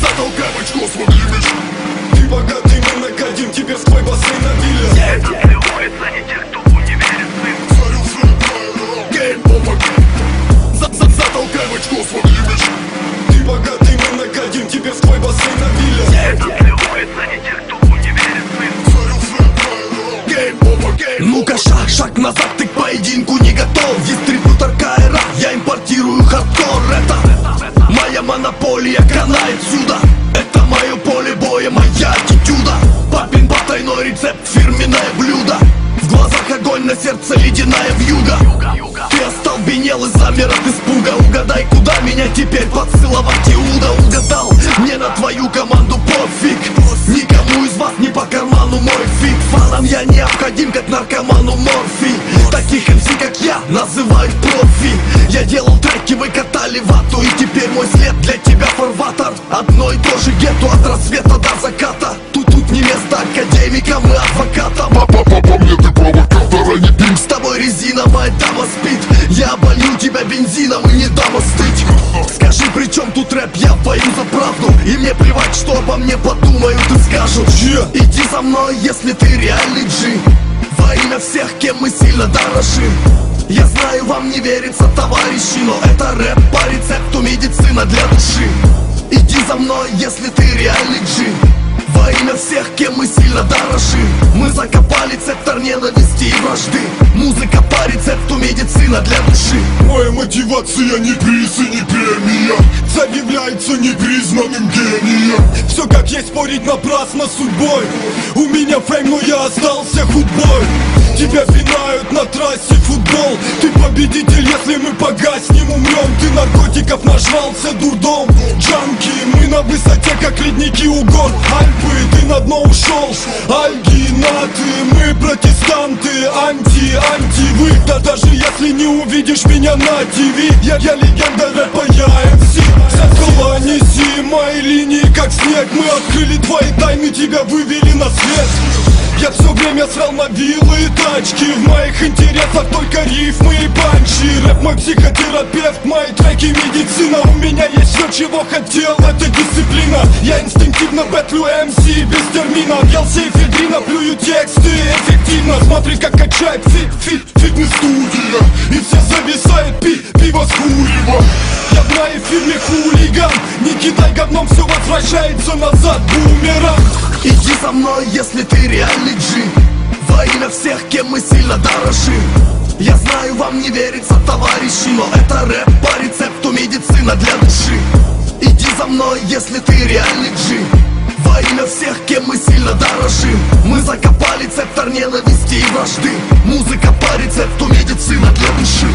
Затолкай в очко свой имидж. Ты богатый, мы нагадим тебе в твой бассейн на вилле. Улица не тех, кто в универе сын. Царю свет правила. Гейм over. Затолкай в очко свой имидж. Ты богатый, мы нагадим тебе в твой бассейн на вилле. Улица не тех, кто в универе сын. Царю свет правила. Гейм over. Ну-ка шаг назад, ты к поединку не готов. Дистрибьютор КРА, я импортирую хардкор. Это моя монополия, канает сюда. Это мое поле боя, моя аттитюда. Папин потайной рецепт, фирменное блюдо. В глазах огонь, на сердце ледяная вьюга. Ты остолбенел и замер от испуга. Угадай, куда меня теперь подсыловать Иуда. Угадал, мне на твою команду пофиг. Никому из вас не по карману мой фит. Фанам я необходим, как наркоману морфий. Таких МС, как я, называют профи. Я делал треки, вы катали вату. И теперь мой след для тебя фарватер. Одно и то же гетто от рассвета до заката. Тут не место академикам и адвокатам. По мне ты провокатор, а не бим. С тобой резина, моя дама спит. Я оболью тебя бензином и не дам остыть. Скажи, при чем тут рэп, я в бою за правду. И мне плевать, что обо мне подумают и скажут. Иди за мной, если ты реальный G. Во имя всех, кем мы сильно дорожим. Я знаю, вам не верится, товарищи, но это рэп по рецепту медицина для души. Иди за мной, если ты реальный G. Во имя всех, кем мы сильно дорожим. Мы закопали цептор ненависти и вражды. Музыка по рецепту медицина для души. Моя мотивация не приз и не премия. Царь является непризнанным гением. Все как есть, спорить напрасно с судьбой. У меня фейм, но я остался худбой. Тебя пинают на трассе футбол. Ты победитель, если мы погаснем, умрем. Ты наркотиков нажрался, дурдом. Джанки, мы на высоте, как ледники у гор. Альпы, ты на дно ушел. Альгинаты, мы протестанты. Анти, вы. Да даже если не увидишь меня на ТВ, я легенда рэпа, я МС. Зеркало неси мои линии, как снег. Мы открыли твои тайны, тебя вывели на свет. Я все время срал на виллы и тачки. В моих интересах только рифмы и панчи. Рэп мой психотерапевт, мои треки медицина. У меня есть все, чего хотел, это дисциплина. Я инстинктивно бэтлю МС без термина. Елся эфедрина, плюю тексты эффективно. Смотри, как качает фитнес-студия. И все зависают, пиво с хуево. Я в моей фирме хулиган. Не кидай говном, все возвращается назад, бумеранг. Иди за мной, если ты реальный G. Во имя всех, кем мы сильно дорожим. Я знаю, вам не верится, товарищи, но это рэп по рецепту медицина для души. Иди за мной, если ты реальный G. Во имя всех, кем мы сильно дорожим. Мы закопали цептор ненависти и вражды. Музыка по рецепту медицина для души.